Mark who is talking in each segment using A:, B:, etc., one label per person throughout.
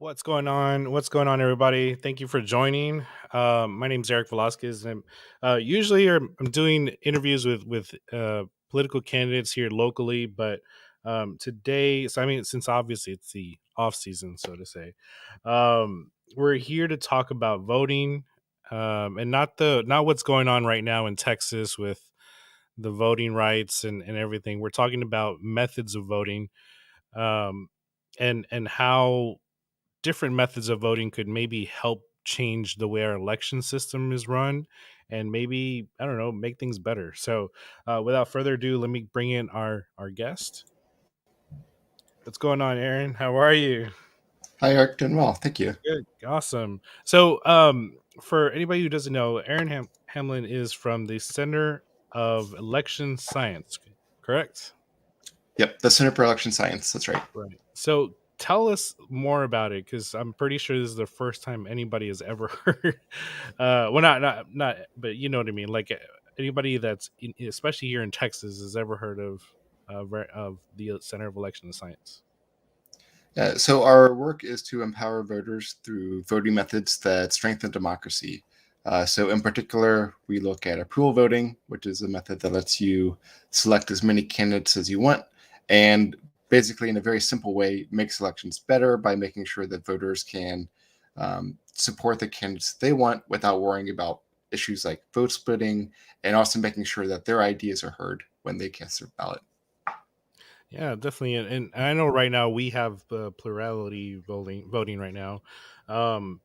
A: What's going on? What's going on, everybody? Thank you for joining. My name's Eric Velasquez, and usually I'm doing interviews with political candidates here locally, but today, so I mean, since obviously it's the off season, so to say, we're here to talk about voting, and not what's going on right now in Texas with the voting rights and everything. We're talking about methods of voting, um, and how different methods of voting could maybe help change the way our election system is run and maybe, I don't know, make things better. So without further ado, let me bring in our guest. What's going on, Aaron? How are you?
B: Hi, Eric. Doing well. Thank you.
A: Good. Awesome. So for anybody who doesn't know, Aaron Hamlin is from the Center of Election Science, correct?
B: Yep, the Center for Election Science. That's right.
A: Right. So tell us more about it, because I'm pretty sure this is the first time anybody has ever heard. Well, not, but you know what I mean. Like anybody that's especially here in Texas has ever heard of the Center of Election Science.
B: So our work is to empower voters through voting methods that strengthen democracy. So in particular, we look at approval voting, which is a method that lets you select as many candidates as you want, and basically in a very simple way makes elections better by making sure that voters can support the candidates they want without worrying about issues like vote splitting, and also making sure that their ideas are heard when they cast their ballot.
A: Yeah, definitely. And I know right now we have plurality voting right now. Um,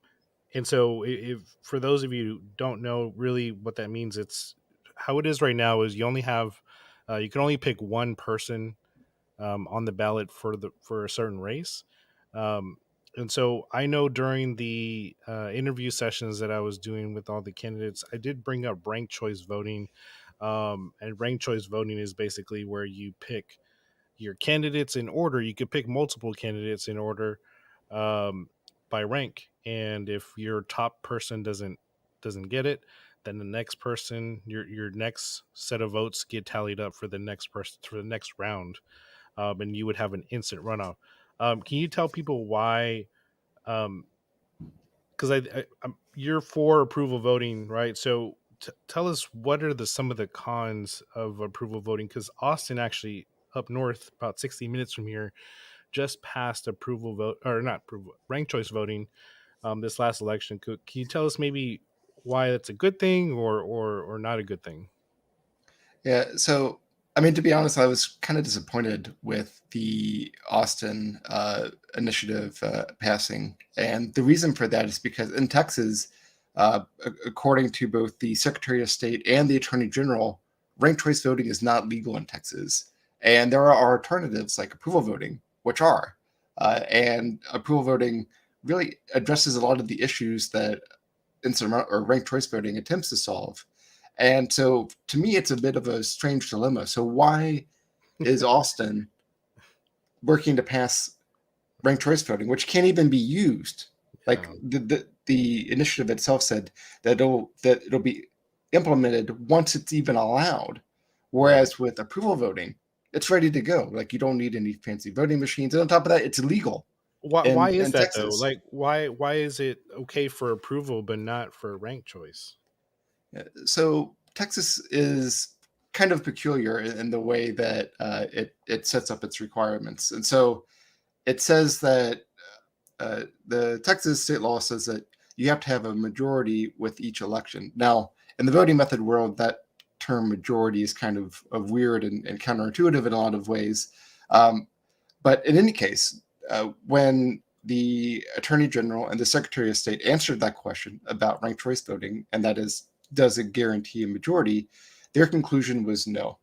A: And so, if for those of you who don't know really what that means, it's how it is right now is you only have you can only pick one person on the ballot for a certain race. Um, and so, I know during the interview sessions that I was doing with all the candidates, I did bring up ranked choice voting. And ranked choice voting is basically where you pick your candidates in order. You could pick multiple candidates in order, um, by rank, and if your top person doesn't get it, then the next person, your next set of votes get tallied up for the next person for the next round, and you would have an instant runoff. Can you tell people why? Um, because you're for approval voting, right? So tell us what are the some of the cons of approval voting, because Austin actually up north about 60 minutes from here just passed approval vote, or not approval, ranked choice voting, this last election. Can you tell us maybe why that's a good thing or not a good thing?
B: Yeah, so I mean, to be honest, I was kind of disappointed with the Austin initiative passing, and the reason for that is because in Texas, according to both the Secretary of State and the Attorney General, ranked choice voting is not legal in Texas, and there are alternatives like approval voting, which are, and approval voting really addresses a lot of the issues that instant or ranked choice voting attempts to solve. And so to me, it's a bit of a strange dilemma. So why is Austin working to pass ranked choice voting, which can't even be used? Like
A: Yeah.
B: the initiative itself said that it'll be implemented once it's even allowed.
A: Right.
B: Whereas with approval voting, it's ready to go. Like you don't need any fancy voting machines. And on top of that, it's illegal
A: Why
B: in
A: is that though?
B: Texas.
A: Like why is it okay for approval but not for ranked choice?
B: So Texas is kind of peculiar in the way that it sets up its requirements, and so it says that the Texas state law says that you have to have a majority with each election. Now, in the voting method world, that term majority is kind of weird and counterintuitive in a lot of ways. Um, but in any case, when the Attorney General and the Secretary of State answered that question about ranked choice voting, and that is, does it guarantee a majority? Their conclusion was no.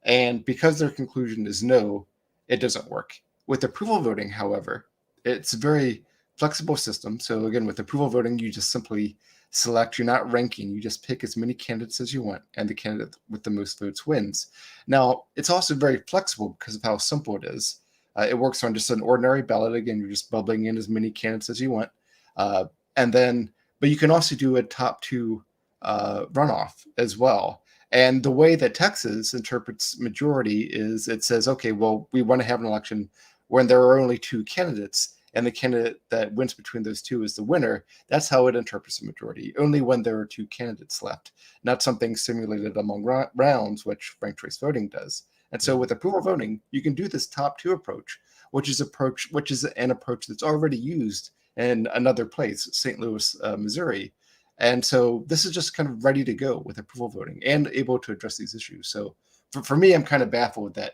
B: And because their conclusion is no, it doesn't work. With approval voting, however, it's a very flexible system. So again, with approval voting, you just simply select, you're not ranking, you just pick as many candidates as you want, and the candidate with the most votes wins. Now, it's also very flexible because of how simple it is. It works on just an ordinary ballot. Again, you're just bubbling in as many candidates as you want. Uh, and then, but you can also do a top two runoff as well. And the way that Texas interprets majority is it says, okay, well, we want to have an election when there are only two candidates. and the candidate that wins between those two is the winner, that's how it interprets the majority. Only when there are two candidates left, not something simulated among rounds, which ranked choice voting does. And so
A: Mm.
B: with approval voting, you can do this top two approach, which is an approach that's already used in another place, St. Louis, Missouri. And so this is just kind of ready to go with approval voting and able to address these issues. So for me, I'm kind of baffled that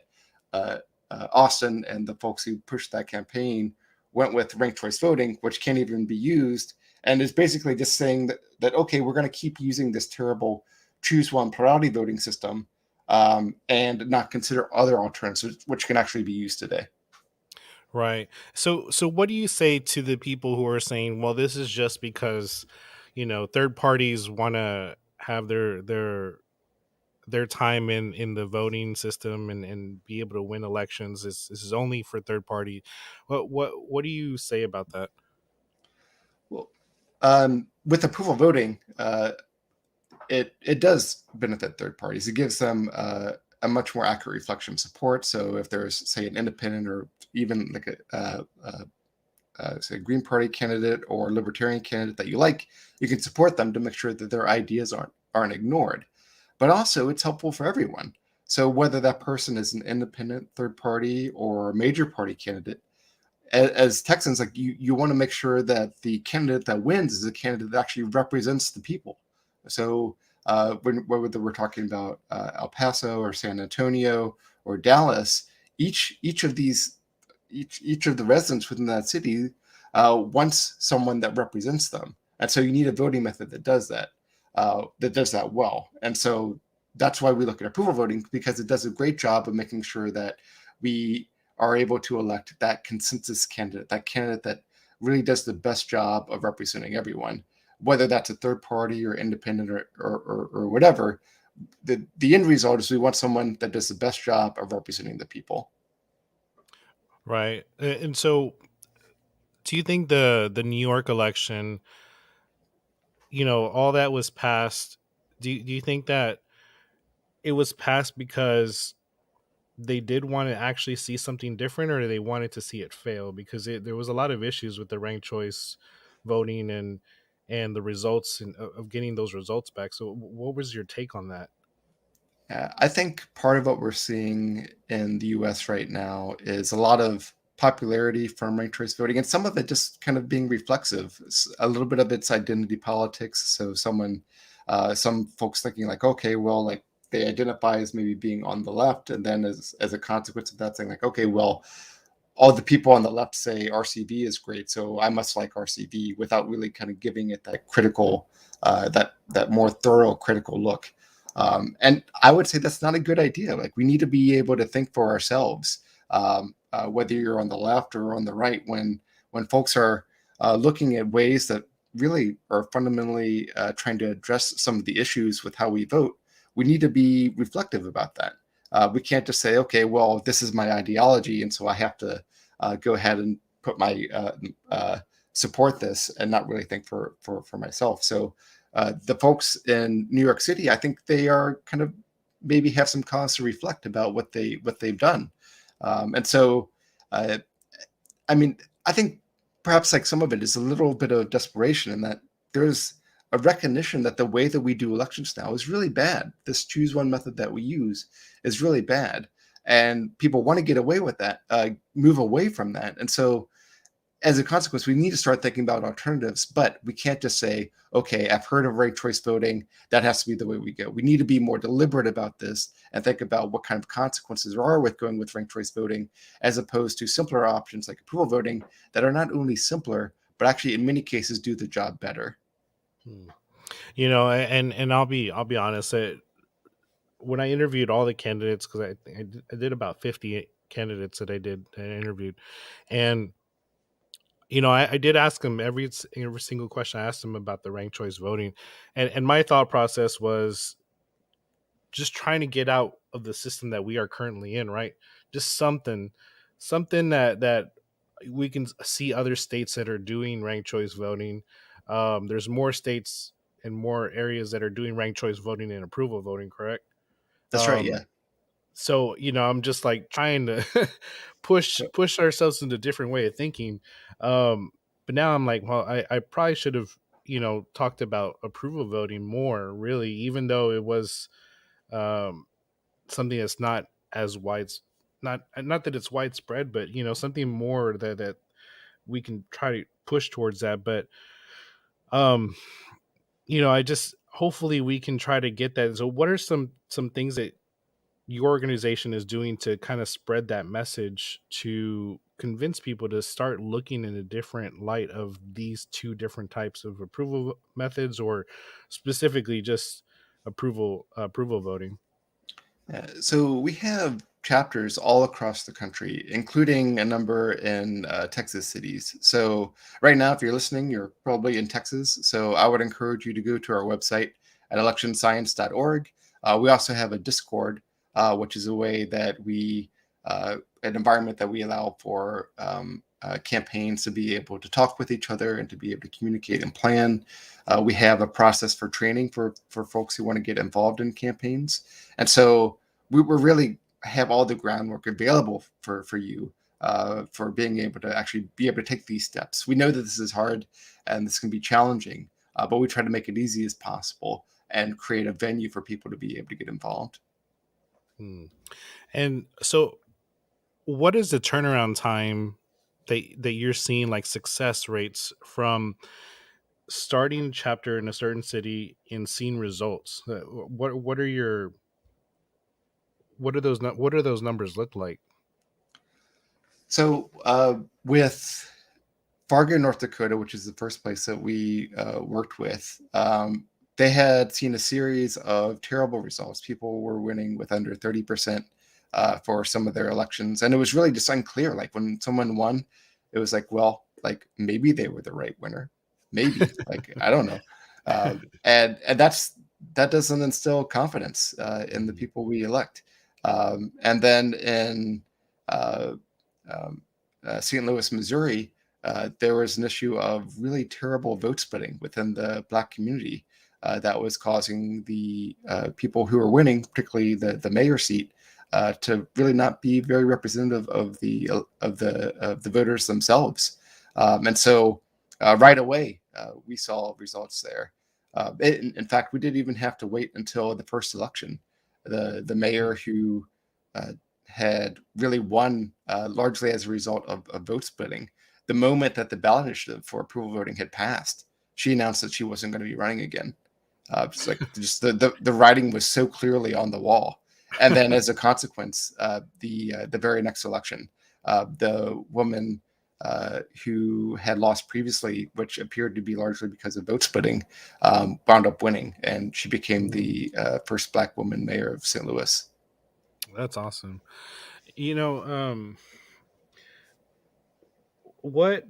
B: uh, Austin and the folks who pushed that campaign went with ranked choice voting, which can't even be used, and is basically just saying that okay, we're going to keep using this terrible choose one plurality voting system and not consider other alternatives which can actually be used today.
A: Right. So what do you say to the people who are saying, well, this is just because, third parties want to have their time in the voting system and be able to win elections. This is only for third party. What do you say about that?
B: Well, with approval voting, it does benefit third parties. It gives them a much more accurate reflection of support. So if there's, say, an independent or even like say, a Green Party candidate or Libertarian candidate that you like, you can support them to make sure that their ideas aren't ignored. But also, it's helpful for everyone. So whether that person is an independent, third party, or a major party candidate, as Texans, like you want to make sure that the candidate that wins is a candidate that actually represents the people. So whether we're talking about El Paso or San Antonio or Dallas, each of these each of the residents within that city wants someone that represents them, and so you need a voting method that does that well. And so that's why we look at approval voting, because it does a great job of making sure that we are able to elect that consensus candidate, that candidate that really does the best job of representing everyone, whether that's a third party or independent or whatever. The end result is we want someone that does the best job of representing the people.
A: Right. And so do you think the New York election, all that was passed, do you think that it was passed because they did want to actually see something different, or they wanted to see it fail? Because there was a lot of issues with the ranked choice voting and the results of getting those results back. So what was your take on that?
B: I think part of what we're seeing in the US right now is a lot of popularity from ranked choice voting, and some of it just kind of being reflexive. A little bit of it's identity politics. So some folks thinking like, okay, well, like they identify as maybe being on the left, and then as a consequence of that, saying like, okay, well, all the people on the left say RCV is great, so I must like RCV, without really kind of giving it that critical, that more thorough critical look. And I would say that's not a good idea. Like we need to be able to think for ourselves, whether you're on the left or on the right. When folks are looking at ways that really are fundamentally trying to address some of the issues with how we vote, we need to be reflective about that. We can't just say, okay, well, this is my ideology, and so I have to go ahead and put my support this and not really think for myself. So the folks in New York City, I think they are kind of maybe have some cause to reflect about what they've done, and so uh, I mean, I think perhaps like some of it is a little bit of desperation in that there's a recognition that the way that we do elections now is really bad. This choose one method that we use is really bad. And people want to get away with that, move away from that. And so as a consequence, we need to start thinking about alternatives, but we can't just say, okay, I've heard of ranked choice voting. That has to be the way we go. We need to be more deliberate about this and think about what kind of consequences there are with going with ranked choice voting, as opposed to simpler options like approval voting that are not only simpler, but actually in many cases do the job better.
A: Hmm. And I'll be honest. When I interviewed all the candidates, because I did about 50 candidates that I interviewed, and I did ask them every single question. I asked them about the ranked choice voting, and my thought process was just trying to get out of the system that we are currently in, right? Just something that we can see other states that are doing ranked choice voting. There's more states and more areas that are doing ranked choice voting and approval voting, correct?
B: That's right.
A: Um,
B: Yeah.
A: So, I'm just like trying to push ourselves into a different way of thinking. Um, but now I'm like, well, I probably should have, talked about approval voting more, really, even though it was um something that's not as wide, not that it's widespread, but something more that we can try to push towards that. But um, I just hopefully we can try to get that. So what are some things that your organization is doing to kind of spread that message to convince people to start looking in a different light of these two different types of approval methods, or specifically just approval voting?
B: So we have chapters all across the country, including a number in Texas cities. So right now, if you're listening, you're probably in Texas. So I would encourage you to go to our website at electionscience.org. We also have a Discord, which is a way that an environment that we allow for campaigns to be able to talk with each other and to be able to communicate and plan. We have a process for training for folks who want to get involved in campaigns. And so we really have all the groundwork available for you for being able to actually be able to take these steps. We know that this is hard and this can be challenging, but we try to make it easy as possible and create a venue for people to be able to get involved.
A: Hmm. And so, what is the turnaround time that you're seeing, like success rates from starting a chapter in a certain city and seeing results? What are your what are those numbers look like?
B: So with Fargo, North Dakota, which is the first place that we worked with, they had seen a series of terrible results. People were winning with under 30% for some of their elections. And it was really just unclear. Like when someone won, it was like, well, like maybe they were the right winner. Maybe. Like, I don't know. And that doesn't instill confidence in the
A: Mhm.
B: people we elect. And then in uh, um, St. Louis, Missouri, there was an issue of really terrible vote splitting within the Black community that was causing the people who were winning, particularly the mayor seat, to really not be very representative of the voters themselves. And so right away we saw results there. In fact, we didn't even have to wait until the first election. The mayor who uh, had really won largely as a result of vote splitting. The moment that the ballot initiative for approval voting had passed, she announced that she wasn't going to be running again. It's like just the writing was so clearly on the wall. And then as a consequence, the very next election, the woman who had lost previously, which appeared to be largely because of vote splitting, wound up winning, and she became
A: Mm,
B: the first Black woman mayor of St. Louis.
A: that's awesome. You know, what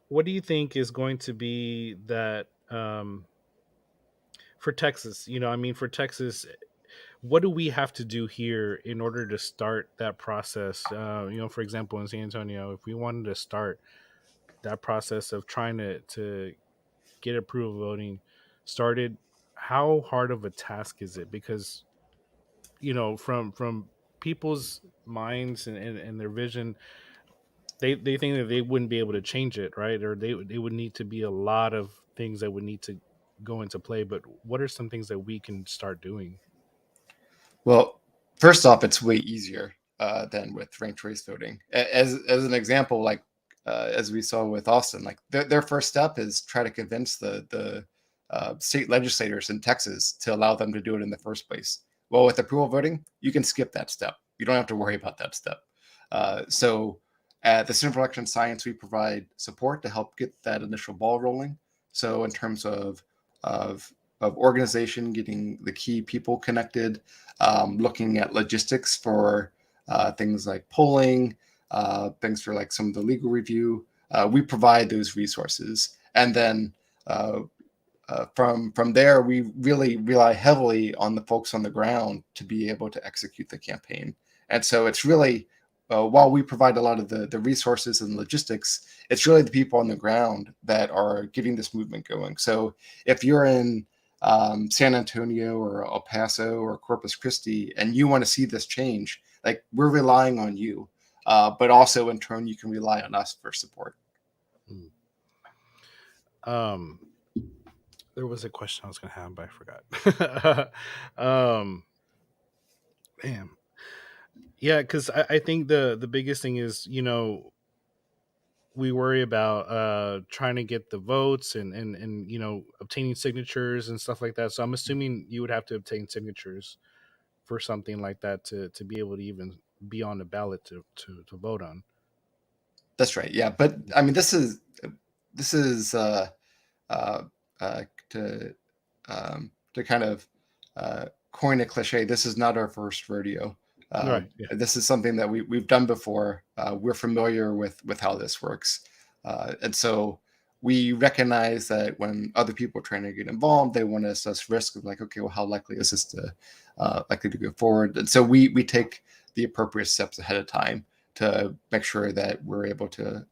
A: what do you think is going to be that for Texas? I mean, for Texas, what do we have to do here in order to start that process? For example, in San Antonio, if we wanted to start that process of trying to get approval voting started, how hard of a task is it? Because from people's minds and their vision, they think that they wouldn't be able to change it, right? Or they would need to be a lot of things that would need to go into play. But what are some things that we can start doing?
B: Well, first off, it's way easier than with ranked choice voting. As an example, like as we saw with Austin, like their first step is try to convince the state legislators in Texas to allow them to do it in the first place. Well, with approval voting, you can skip that step. You don't have to worry about that step. So at the Center for Election Science, we provide support to help get that initial ball rolling. So in terms of of organization, getting the key people connected, looking at logistics for things like polling, things for like some of the legal review. We provide those resources, and then from there, we really rely heavily on the folks on the ground to be able to execute the campaign. And so it's really while we provide a lot of the resources and logistics, it's really the people on the ground that are getting this movement going. So if you're in San Antonio or El Paso or Corpus Christi, and you want to see this change, like we're relying on you, but also in turn you can rely on us for support.
A: Mm. Um, there was a question I was going to have, but I forgot. um, man, yeah, because I think the biggest thing is, we worry about trying to get the votes and obtaining signatures and stuff like that. So I'm assuming you would have to obtain signatures for something like that to be able to even be on the ballot to vote on.
B: That's right. Yeah, but I mean, this is uh, uh, to to kind of coin a cliche. This is not our first rodeo.
A: Right. Yeah.
B: This is something that we've done before. We're familiar with how this works, and so we recognize that when other people are trying to get involved, they want to assess risk of like, okay, well, how likely is this to likely to go forward? And so we take the appropriate steps ahead of time to make sure that we're able to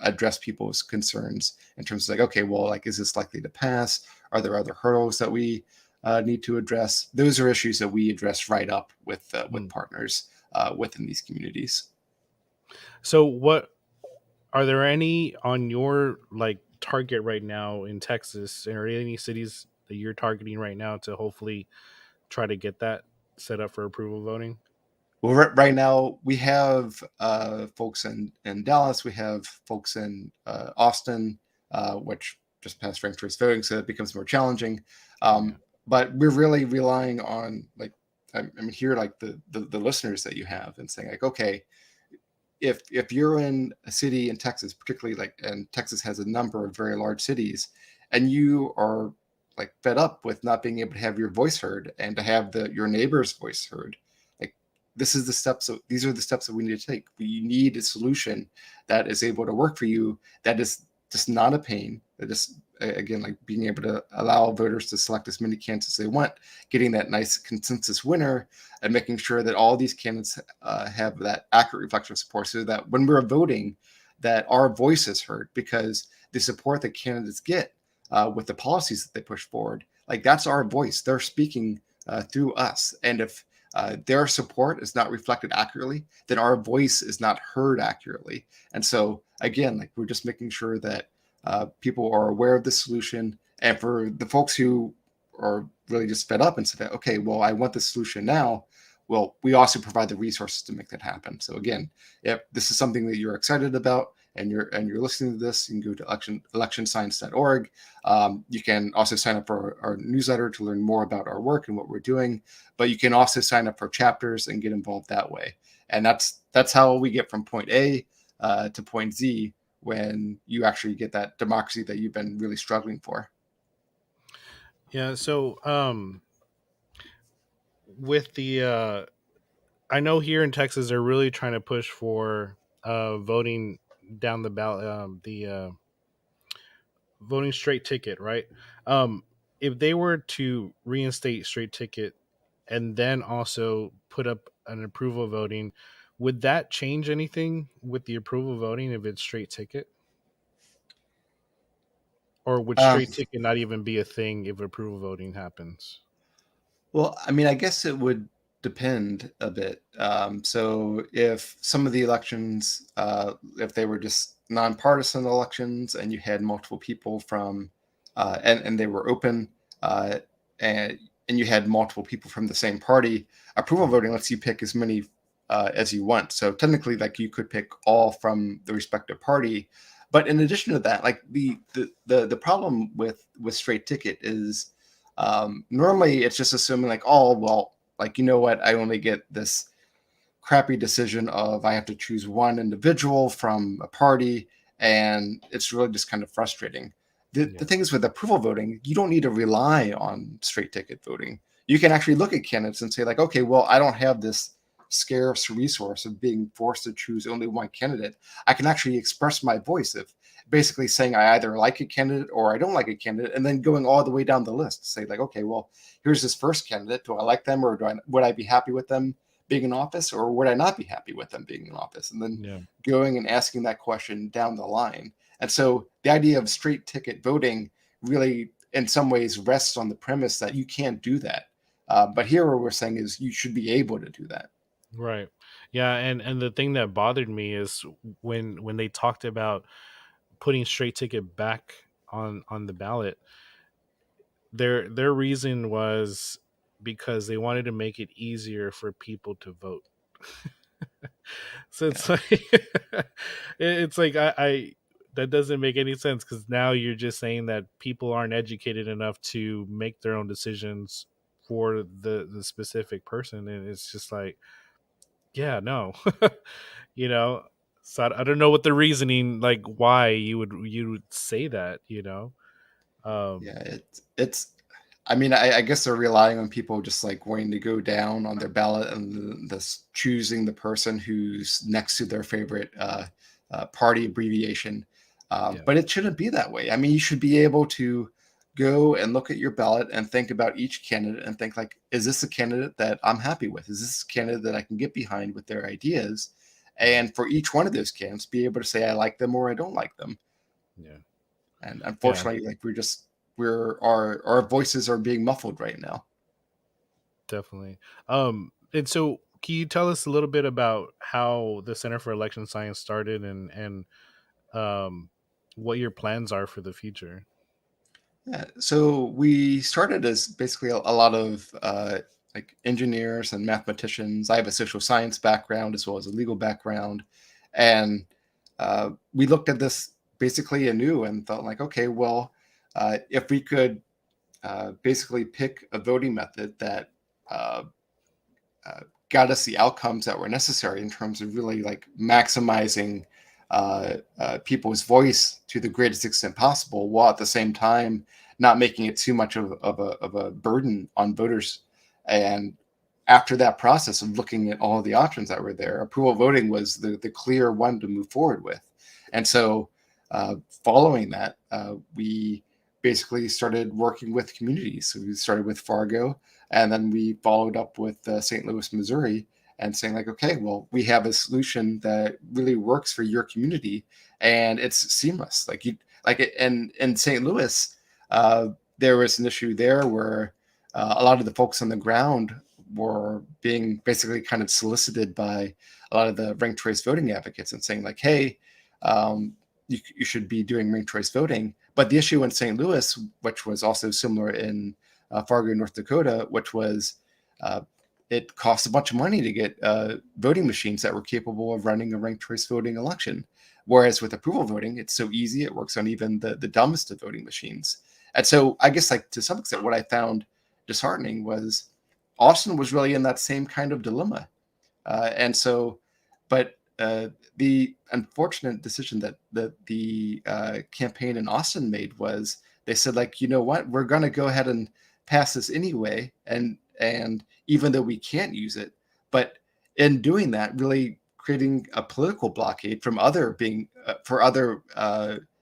B: address people's concerns in terms of like, okay, well, like, is this likely to pass? Are there other hurdles that we need to address? Those are issues that we address right up with
A: Mm.
B: partners within these communities.
A: So what are there any on your like target right now in Texas, or any cities that you're targeting right now to hopefully try to get that set up for approval voting?
B: Well, right now we have folks in Dallas. We have folks in Austin, which just passed ranked choice voting, so it becomes more challenging.
A: Yeah.
B: Um, but we're really relying on like I mean here like the listeners that you have and saying like, okay, if you're in a city in Texas, particularly like, and Texas has a number of very large cities, and you are like fed up with not being able to have your voice heard and to have your neighbor's voice heard, like these are the steps that we need to take. We need a solution that is able to work for you, that is just not a pain, that is again like being able to allow voters to select as many candidates as they want, getting that nice consensus winner, and making sure that all these candidates have that accurate reflection of support, so that when we're voting, that our voice is heard, because the support that candidates get with the policies that they push forward, like that's our voice. They're speaking through us, and if their support is not reflected accurately, then our voice is not heard accurately. And so again, like we're just making sure that people are aware of the solution, and for the folks who are really just fed up and said, okay, well, I want the solution now. Well, we also provide the resources to make that happen. So again, if this is something that you're excited about and you're listening to this, you can go to electionscience.org. You can also sign up for our newsletter to learn more about our work and what we're doing. But you can also sign up for chapters and get involved that way. And that's how we get from point A to point Z, when you actually get that democracy that you've been really struggling for.
A: Yeah. So with the I know here in Texas they're really trying to push for voting down the ballot, the voting straight ticket, right? If they were to reinstate straight ticket and then also put up an approval voting, would that change anything with the approval voting if it's straight ticket? Or would
B: Um,
A: straight ticket not even be a thing if approval voting happens?
B: Well, I mean, I guess it would depend a bit. So if some of the elections, if they were just nonpartisan elections and you had multiple people from, and they were open, uh, and and you had multiple people from the same party, approval
A: Mhm.
B: voting lets you pick as many as you want. So technically, like you could pick all from the respective party. But in addition to that, like the problem with straight ticket is normally it's just assuming like, oh well, like you know what, I only get this crappy decision of I have to choose one individual from a party, and it's really just kind of frustrating. The
A: Yeah.
B: thing is with approval voting, you don't need to rely on straight ticket voting. You can actually look at candidates and say like, okay, well, I don't have this scarce resource of being forced to choose only one candidate. I can actually express my voice of basically saying I either like a candidate or I don't like a candidate, and then going all the way down the list to say like, okay, well, here's this first candidate. Do I like them, or would I be happy with them being in office, or would I not be happy with them being in office? And then
A: Yeah.
B: going and asking that question down the line. And so the idea of straight ticket voting really in some ways rests on the premise that you can't do that. But here, what we're saying is you should be able to do that.
A: Right. Yeah, and the thing that bothered me is when they talked about putting straight ticket back on the ballot, their reason was because they wanted to make it easier for people to vote. So
B: Yeah,
A: it's like it's like I that doesn't make any sense, because now you're just saying that people aren't educated enough to make their own decisions for the specific person, and it's just like, yeah, no. you know so I don't know what the reasoning, like why you would say that,
B: yeah.
A: um
B: It's. I mean, I guess they're relying on people just like wanting to go down on their ballot and this choosing the person who's next to their favorite party abbreviation.
A: yeah,
B: But it shouldn't be that way. I mean, you should be able to go and look at your ballot and think about each candidate and think like, is this a candidate that I'm happy with? Is this a candidate that I can get behind with their ideas?
A: right,
B: And for each one of those candidates, be able to say I like them or I don't like them.
A: yeah,
B: And
A: yeah,
B: unfortunately, like we're our voices are being muffled right now.
A: definitely. And so can you tell us a little bit about how the Center for Election Science started, and um what your plans are for the future?
B: Yeah, so we started as basically a lot of like engineers and mathematicians. I have a social science background as well as a legal background, and we looked at this basically anew and thought like, okay, well, if we could basically pick a voting method that uh, uh, got us the outcomes that were necessary in terms of really like maximizing people's voice to the greatest extent possible, while at the same time not making it too much of a burden on voters. And after that process of looking at all of the options that were there, approval voting was the clear one to move forward with. And so, following that, we basically started working with communities. So we started with Fargo, and then we followed up with St. Louis, Missouri, and saying like, okay, well, we have a solution that really works for your community, and it's seamless. Like you, like it, and in St. Louis, uh, there was an issue there where a lot of the folks on the ground were being basically kind of solicited by a lot of the ranked choice voting advocates and saying like, hey, um, you should be doing ranked choice voting. But the issue in St. Louis, which was also similar in Fargo, North Dakota, which was uh, it cost a bunch of money to get voting machines that were capable of running a ranked choice voting election. Whereas with approval voting, it's so easy; it works on even the dumbest of voting machines. And so, I guess, like to some extent, what I found disheartening was Austin was really in that same kind of dilemma. And so, but the unfortunate decision that the campaign in Austin made was they said like, you know what, we're going to go ahead and pass this anyway, and even though we can't use it, but in doing that, really creating a political blockade from other being for other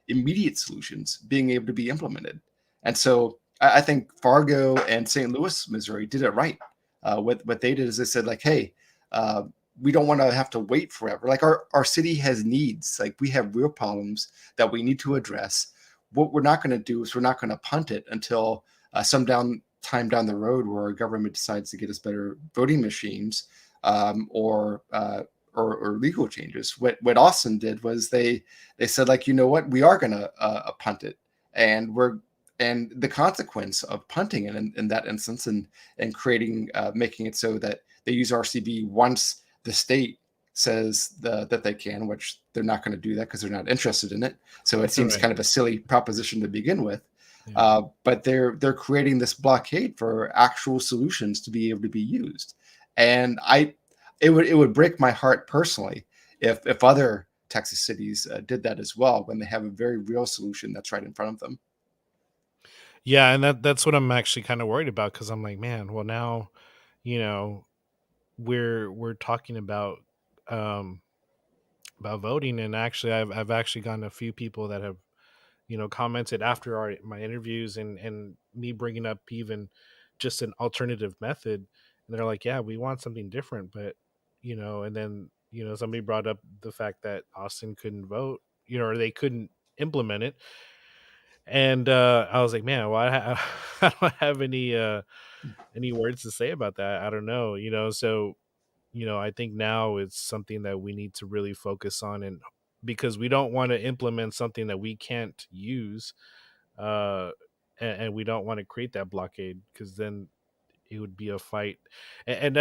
B: immediate solutions being able to be implemented. And so I think Fargo and St. Louis, Missouri, did it right. What they did is they said like, hey, uh, we don't want to have to wait forever. Like our city has needs. Like we have real problems that we need to address. What we're not going to do is we're not going to punt it until some time down the road where our government decides to get us better voting machines or legal changes. What Austin did was they said like, you know what, we are going to punt it, and we're and the consequence of punting it in that instance and creating making it so that they use RCV once the state says that they can, which they're not going to do that because they're not interested in it. So it seems
A: Right.
B: kind of a silly proposition to begin with.
A: Yeah.
B: But they're creating this blockade for actual solutions to be able to be used, and it would break my heart personally if other Texas cities did that as well when they have a very real solution that's right in front of them.
A: Yeah, and that's what I'm actually kind of worried about, because I'm like, man, well now, you know, we're talking um about voting, and actually I've actually gotten a few people that have, commented after my interviews, and me bringing up even just an alternative method, and they're like, yeah, we want something different, but and then somebody brought up the fact that Austin couldn't vote, or they couldn't implement it, And I was like, man, well, I don't have any words to say about that. I don't know, so I think now it's something that we need to really focus on, and because we don't want to implement something that we can't use, uh, and we don't want to create that blockade, because then it would be a fight, and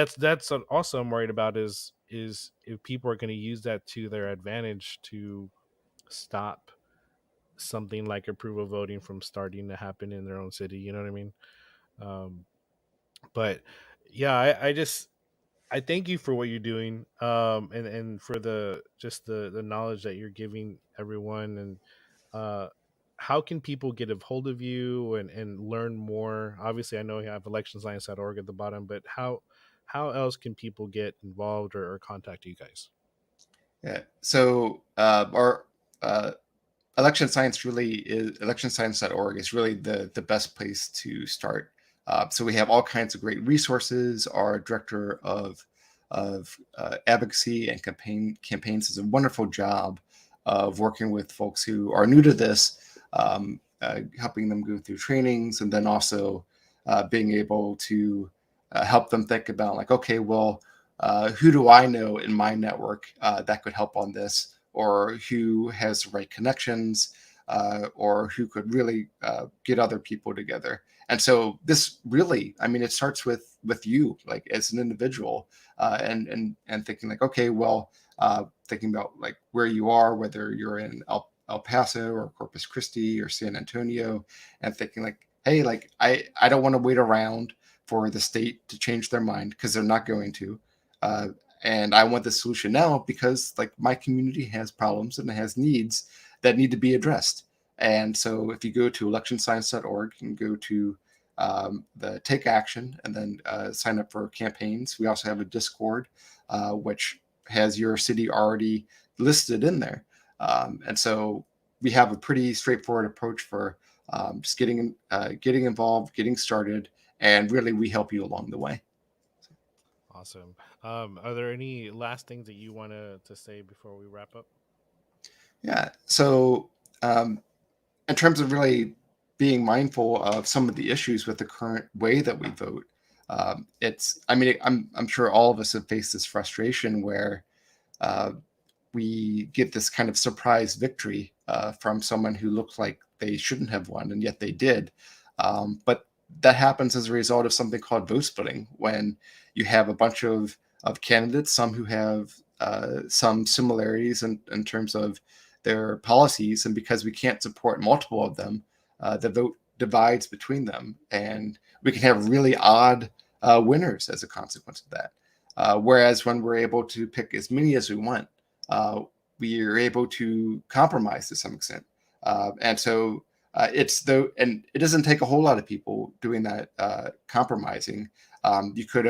A: also I'm worried about is if people are going to use that to their advantage to stop something like approval voting from starting to happen in their own city. You know what I mean? Um, but yeah, I thank you for what you're doing, and for the knowledge that you're giving everyone. And uh, how can people get a hold of you and learn more? Obviously, I know you have electionscience.org at the bottom, but how else can people get involved or contact you guys?
B: Yeah. So our election science really is electionscience.org is really the best place to start. So we have all kinds of great resources. Our director of advocacy and campaigns does a wonderful job of working with folks who are new to this, helping them go through trainings, and then also being able to help them think about, like, okay, well, who do I know in my network that could help on this, or who has the right connections, or who could really get other people together. And so this really, I mean, it starts with you, like as an individual, and thinking like, okay, well, thinking about like where you are, whether you're in El Paso or Corpus Christi or San Antonio, and thinking like, hey, like I don't want to wait around for the state to change their mind, because they're not going to. Uh, and I want the solution now because like my community has problems and it has needs that need to be addressed. And so if you go to electionscience.org and go to the take action, and then sign up for campaigns. We also have a Discord, which has your city already listed in there. And so we have a pretty straightforward approach for just getting involved, getting started, and really we help you along the way.
A: Awesome. Are there any last things that you want to say before we wrap up?
B: Yeah. So, um, in terms of really being mindful of some of the issues with the current way that we vote, I mean, I'm sure all of us have faced this frustration where uh, we get this kind of surprise victory from someone who looked like they shouldn't have won, and yet they did. But that happens as a result of something called vote splitting, when you have a bunch of candidates, some who have some similarities in terms of their policies, and because we can't support multiple of them, the vote divides between them, and we can have really odd winners as a consequence of that. Whereas when we're able to pick as many as we want, uh, we are able to compromise to some extent. And so and it doesn't take a whole lot of people doing that compromising. You could,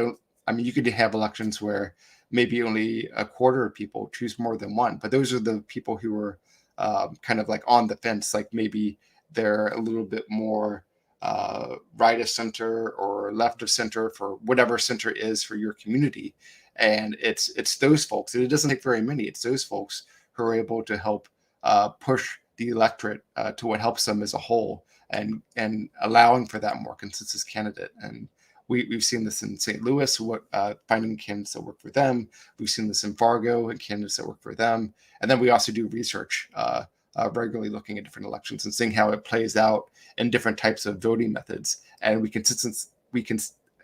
B: I mean, you could have elections where maybe only a quarter of people choose more than one, but those are the people who are kind of like on the fence, like maybe they're a little bit more right of center or left of center, for whatever center is for your community. And it's those folks, and it doesn't take very many. It's those folks who are able to help push the electorate to what helps them as a whole, and allowing for that more consensus candidate. And we've seen this in St. Louis, what finding candidates that work for them. We've seen this in Fargo and candidates that work for them. And then we also do research regularly, looking at different elections and seeing how it plays out in different types of voting methods. And we can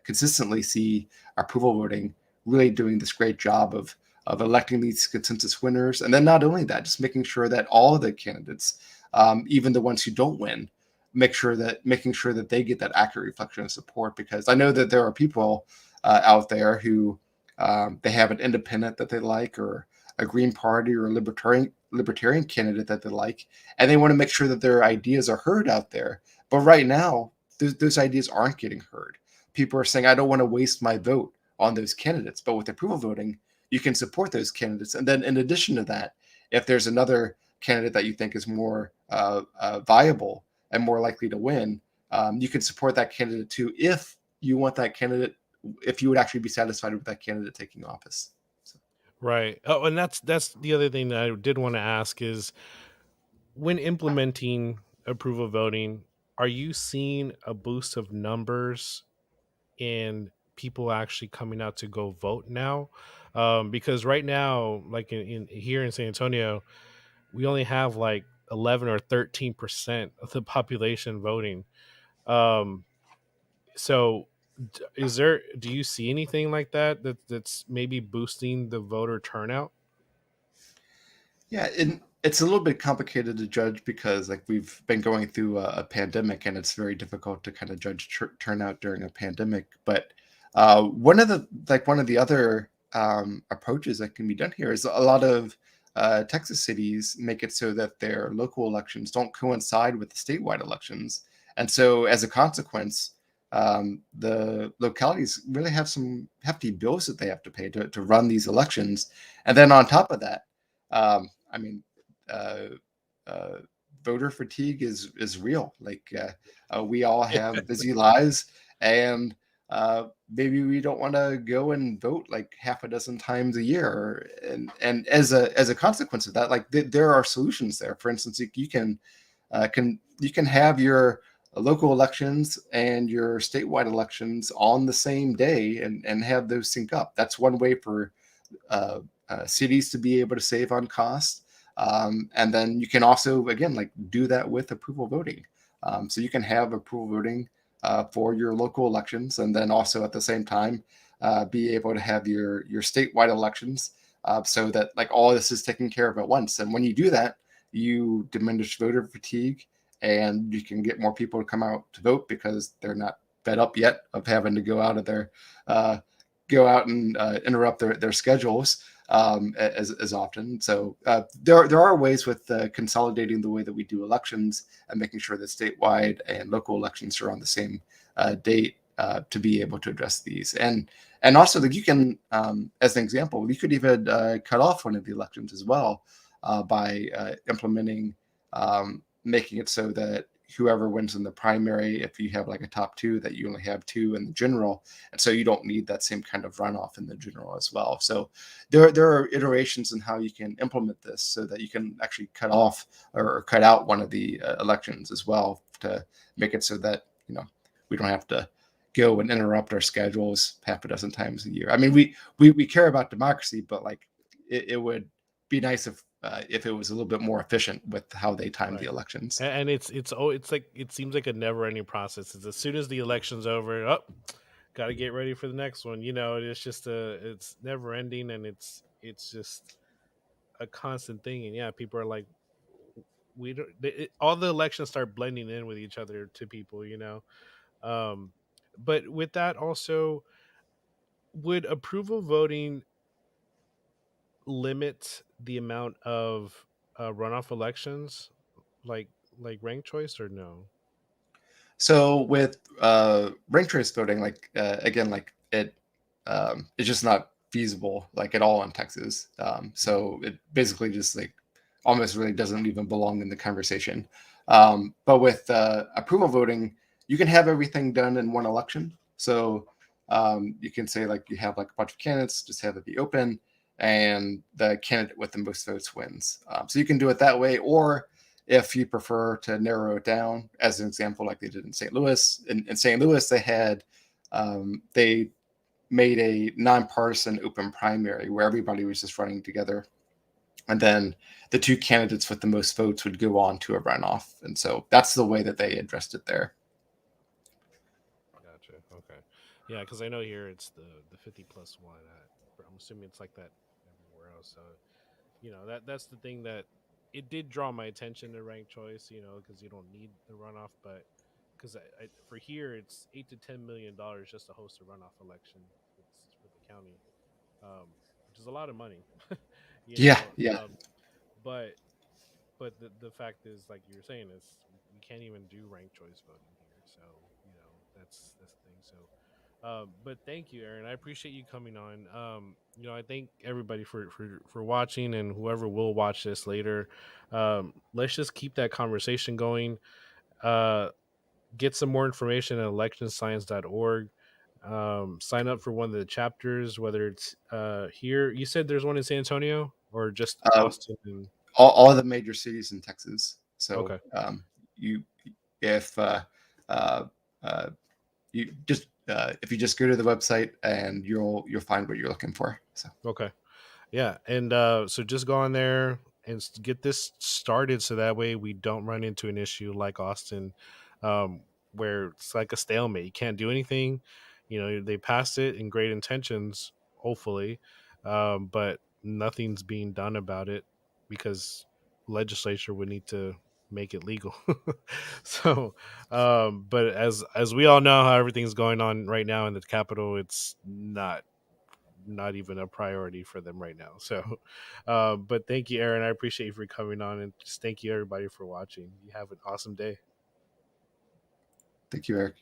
B: consistently see approval voting really doing this great job of electing these consensus winners. And then not only that, just making sure that all of the candidates, even the ones who don't win, making sure that they get that accurate reflection of support. Because I know that there are people out there who they have an independent that they like, or a Green Party or a libertarian candidate that they like, and they want to make sure that their ideas are heard out there. But right now, those ideas aren't getting heard. People are saying, "I don't want to waste my vote on those candidates." But with approval voting, you can support those candidates, and then in addition to that, if there's another candidate that you think is more viable and more likely to win, you can support that candidate too, if you want that candidate, if you would actually be satisfied with that candidate taking office. So,
A: Right. Oh, and that's the other thing that I did want to ask is, when implementing approval voting, are you seeing a boost of numbers in people actually coming out to go vote now? Because right now, like in here in San Antonio, we only have like 11 or 13% of the population voting. Um, so, is there? Do you see anything like that's maybe boosting the voter turnout?
B: Yeah, and it's a little bit complicated to judge because like we've been going through a pandemic, and it's very difficult to kind of judge turnout during a pandemic. But one of the other approaches that can be done here is a lot of Texas cities make it so that their local elections don't coincide with the statewide elections, and so as a consequence, the localities really have some hefty bills that they have to pay to run these elections, and then on top of that. I mean, uh, uh, voter fatigue is real. Like we all have busy lives, and maybe we don't want to go and vote like half a dozen times a year. And as a consequence of that, like there are solutions there. For instance, you can have your local elections and your statewide elections on the same day and have those sync up. That's one way for uh, cities to be able to save on cost. And then you can also, again, like do that with approval voting. So you can have approval voting for your local elections, and then also at the same time be able to have your statewide elections, so that like all this is taken care of at once. And when you do that, you diminish voter fatigue, and you can get more people to come out to vote because they're not fed up yet of having to uh, go out and interrupt their schedules as often. So there are ways with consolidating the way that we do elections and making sure that statewide and local elections are on the same date to be able to address these. And also like you can, as an example, you could even cut off one of the elections as well by implementing, making it so that whoever wins in the primary, if you have like a top two, that you only have two in the general, and so you don't need that same kind of runoff in the general as well. So there are iterations in how you can implement this so that you can actually cut off or cut out one of the elections as well to make it so that we don't have to go and interrupt our schedules half a dozen times a year. I mean, we care about democracy, but like it would be nice if it was a little bit more efficient with how they time the
A: Right.
B: elections.
A: And it's like it seems like a never ending process. It's as soon as the election's over, oh, got to get ready for the next one. It's just it's never ending, and it's just a constant thing. And yeah, people are like, we don't. All the elections start blending in with each other to people. Um, but with that also, would approval voting limit the amount of runoff elections, like ranked choice, or no?
B: So with ranked choice voting, like again, like it's just not feasible like at all in Texas.
A: Mhm.
B: So it basically just like almost really doesn't even belong in the conversation. But with approval voting, you can have everything done in one election. So you can say like you have like a bunch of candidates, just have it be open, and the candidate with the most votes wins. So you can do it that way, or if you prefer to narrow it down, as an example, like they did in St. Louis. In St. Louis, they made a nonpartisan open primary where everybody was just running together, and then the two candidates with the most votes would go on to a runoff. And so that's the way that they addressed it there.
A: Gotcha. Okay. Yeah, because I know here it's the 50+1. I'm assuming it's like that everywhere else. So that's the thing that it did draw my attention to ranked choice. Because you don't need the runoff, but because for here it's $8 to $10 million just to host a runoff election. It's for the county, which is a lot of money. you
B: Yeah,
A: know,
B: yeah.
A: um, but the fact is, like you were saying, is we can't even do ranked choice voting here. So that's the thing. So, but thank you, Aaron. I appreciate you coming on. I thank everybody for watching, and whoever will watch this later. Let's just keep that conversation going. Uh, get some more information at electionscience.org. Sign up for one of the chapters, whether it's here. You said there's one in San Antonio or just
B: Uh,
A: Austin and
B: all the major cities in Texas. So
A: okay.
B: you if uh, uh, you just if you just go to the website and you'll find what you're looking for. So
A: Okay. Yeah, and so just go on there and get this started, so that way we don't run into an issue like Austin, where it's like a stalemate. You can't do anything. You know, they passed it in great intentions, hopefully, but nothing's being done about it because legislature would need to make it legal. So, but as we all know how everything's going on right now in the Capitol, it's not even a priority for them right now. So, but thank you, Aaron. I appreciate you for coming on, and just thank you everybody for watching. You have an awesome day.
B: thank you, Eric.